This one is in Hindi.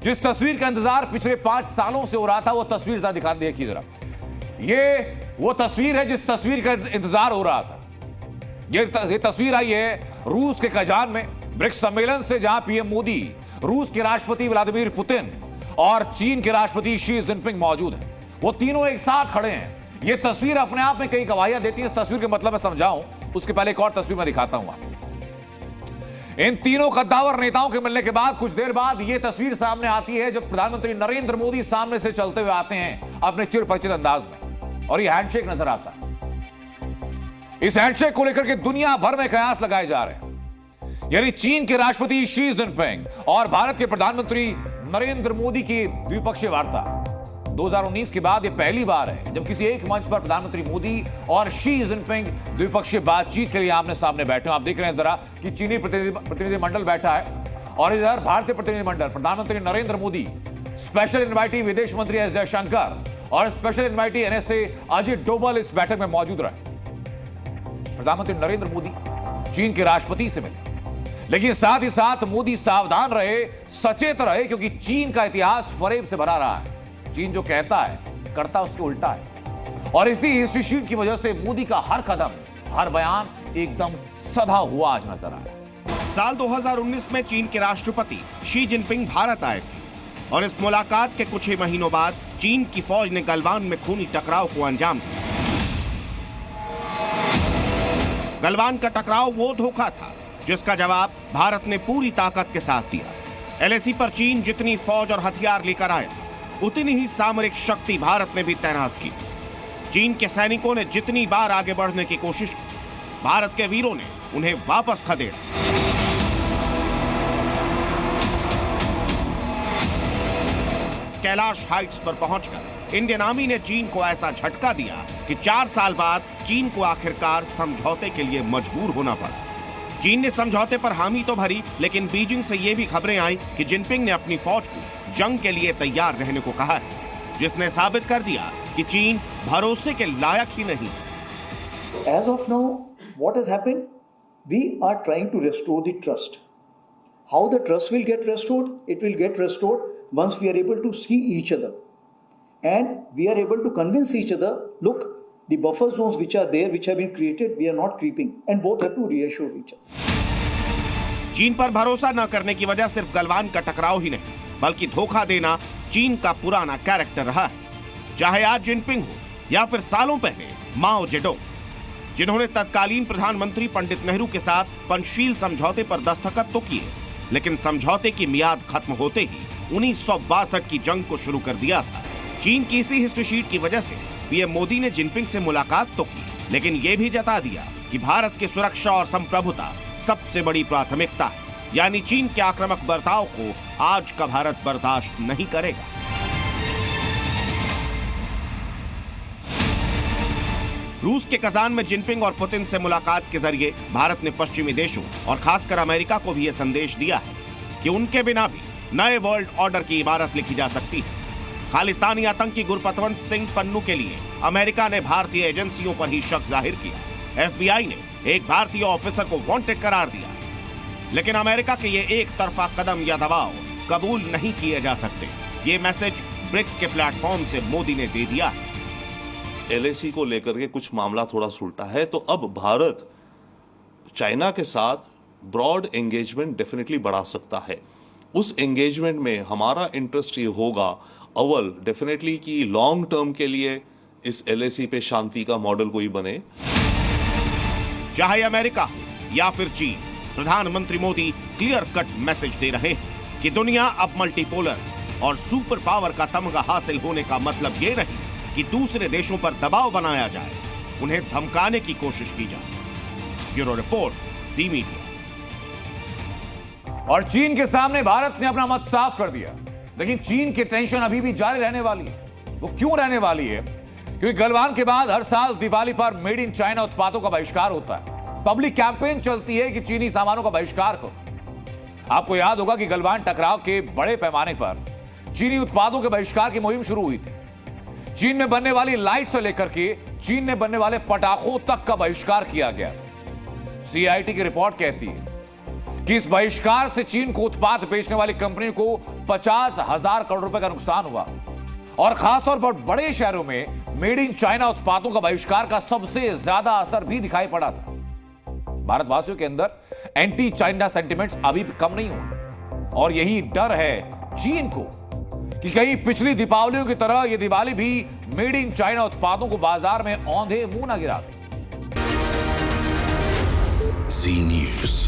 जिस तस्वीर का इंतजार पिछले 5 सालों से हो रहा था, वो तस्वीर जरा दिखा देखिए जरा। ये वो तस्वीर है जिस तस्वीर का इंतजार हो रहा था। ये तस्वीर आई है रूस के कजान में ब्रिक्स सम्मेलन से, जहां पीएम मोदी, रूस के राष्ट्रपति व्लादिमीर पुतिन और चीन के राष्ट्रपति शी जिनपिंग मौजूद हैं। वो तीनों एक साथ खड़े हैं। ये तस्वीर अपने आप में कई गवाहियां देती है। इस तस्वीर के मतलब मैं समझाऊं उसके पहले एक और तस्वीर मैं दिखाता हूं आपको। इन तीनों कद्दावर नेताओं के मिलने के बाद कुछ देर बाद यह तस्वीर सामने आती है जब प्रधानमंत्री नरेंद्र मोदी सामने से चलते हुए आते हैं अपने चिरपरिचित अंदाज में, और यह हैंडशेक नजर आता है। इस हैंडशेक को लेकर के दुनिया भर में कयास लगाए जा रहे हैं। यानी चीन के राष्ट्रपति शी जिनपिंग और भारत के प्रधानमंत्री नरेंद्र मोदी की द्विपक्षीय वार्ता 2019 के बाद यह पहली बार है जब किसी एक मंच पर प्रधानमंत्री मोदी और शी जिनपिंग द्विपक्षीय बातचीत के लिए आमने सामने बैठे हो। आप देख रहे हैं जरा कि चीनी प्रतिनिधिमंडल बैठा है और इधर भारतीय प्रतिनिधिमंडल, प्रधानमंत्री नरेंद्र मोदी, स्पेशल इनवाइटी विदेश मंत्री एस जयशंकर और special invitee NSA Ajit Doval इस बैठक में मौजूद रहे। प्रधानमंत्री नरेंद्र मोदी चीन के राष्ट्रपति से मिले, लेकिन साथ ही साथ मोदी सावधान रहे, सचेत रहे, क्योंकि चीन का इतिहास फरेब से भरा रहा है। चीन जो कहता है करता उसके उल्टा है, और इसी हिस्ट्री शीट की वजह से मोदी का हर कदम, हर बयान एकदम सधा हुआ आज नजर आया। साल 2019 में चीन के राष्ट्रपति शी जिनपिंग भारत आए थे और इस मुलाकात के कुछ ही महीनों बाद चीन की फौज ने गलवान में खूनी टकराव को अंजाम दिया। गलवान का टकराव वो धोखा था जिसका जवाब भारत ने पूरी ताकत के साथ दिया। एलएसी पर चीन जितनी फौज और हथियार लेकर आया, उतनी ही सामरिक शक्ति भारत ने भी तैनात की। चीन के सैनिकों ने जितनी बार आगे बढ़ने की कोशिश की, भारत के वीरों ने उन्हें वापस खदेड़ा। कैलाश हाइट्स पर पहुंचकर इंडियन आर्मी ने चीन को ऐसा झटका दिया कि 4 साल बाद चीन को आखिरकार समझौते के लिए मजबूर होना पड़ा। चीन ने समझौते पर हामी तो भरी, लेकिन बीजिंग से ये भी खबरें आई कि जिनपिंग ने अपनी फौज को जंग के लिए तैयार रहने को कहा है, जिसने साबित कर दिया कि चीन भरोसे के लायक ही नहीं। As of now, what has happened? We are trying to restore the trust. How the trust will get restored? It will get restored once we are able to see each other, and we are able to convince each other. Look, the buffer zones which are there, which have been created, we are not creeping, and both have to reassure each other. चीन पर भरोसा न करने की वजह सिर्फ गलवान का टकराव ही नहीं, बल्कि धोखा देना चीन का पुराना कैरेक्टर रहा है। चाहे आज जिनपिंग हो या फिर सालों पहले माओ जेडोंग, जिन्होंने तत्कालीन प्रधानमंत्री पंडित नेहरू के साथ पंचशील समझौते पर दस्तखत तो किए, लेकिन समझौते की मियाद खत्म होते ही 1962 की जंग को शुरू कर दिया था। चीन की इसी हिस्ट्री शीट की वजह से पीएम मोदी ने जिनपिंग से मुलाकात तो की, लेकिन यह भी जता दिया कि भारत की सुरक्षा और संप्रभुता सबसे बड़ी प्राथमिकता है। यानी चीन के आक्रामक बर्ताव को आज का भारत बर्दाश्त नहीं करेगा। रूस के कजान में जिनपिंग और पुतिन से मुलाकात के जरिए भारत ने पश्चिमी देशों और खासकर अमेरिका को भी यह संदेश दिया है कि उनके बिना भी नए वर्ल्ड ऑर्डर की इबारत लिखी जा सकती है। खालिस्तानी आतंकी गुरपतवंत सिंह पन्नू के लिए अमेरिका ने भारतीय एजेंसियों पर ही शक जाहिर किया। एफबीआई ने एक भारतीय ऑफिसर को वांटेड करार दिया, लेकिन अमेरिका के ये एक तरफा कदम या दबाव कबूल नहीं किए जा सकते। ये मैसेज ब्रिक्स के प्लेटफॉर्म से मोदी ने दे दिया है। एलएसी को लेकर के कुछ मामला थोड़ा सुलटा है, तो अब भारत चाइना के साथ ब्रॉड एंगेजमेंट डेफिनेटली बढ़ा सकता है। उस एंगेजमेंट में हमारा इंटरेस्ट ये होगा अव्वल डेफिनेटली कि लॉन्ग टर्म के लिए इस एलएसी पे शांति का मॉडल कोई बने। चाहे अमेरिका हो या फिर चीन, प्रधानमंत्री मोदी क्लियर कट मैसेज दे रहे हैं कि दुनिया अब मल्टीपोलर और सुपर पावर का तमगा हासिल होने का मतलब ये नहीं कि दूसरे देशों पर दबाव बनाया जाए, उन्हें धमकाने की कोशिश की जाए। Bureau report, C media. और चीन के सामने भारत ने अपना मत साफ कर दिया, लेकिन चीन की टेंशन अभी भी जारी रहने वाली है। वो क्यों रहने वाली है? क्योंकि गलवान के बाद हर साल दिवाली पर मेड इन चाइना उत्पादों का बहिष्कार होता है। पब्लिक कैंपेन चलती है कि चीनी सामानों का बहिष्कार करो। आपको याद होगा कि गलवान टकराव के बड़े पैमाने पर चीनी उत्पादों के बहिष्कार की मुहिम शुरू हुई थी। चीन में बनने वाली लाइट से लेकर के चीन में बनने वाले पटाखों तक का बहिष्कार किया गया। सीआईटी की रिपोर्ट कहती है कि इस बहिष्कार से चीन को उत्पाद बेचने वाली कंपनी को 50,000 करोड़ रुपए का नुकसान हुआ और खासतौर पर बड़े शहरों में मेड इन चाइना उत्पादों का बहिष्कार का सबसे ज्यादा असर भी दिखाई पड़ा था। भारतवासियों के अंदर एंटी चाइना सेंटिमेंट्स अभी भी कम नहीं हुए और यही डर है चीन को कि कहीं पिछली दीपावलियों की तरह यह दिवाली भी मेड इन चाइना उत्पादों को बाजार में औंधे मुंह न गिरा दे। जी न्यूज।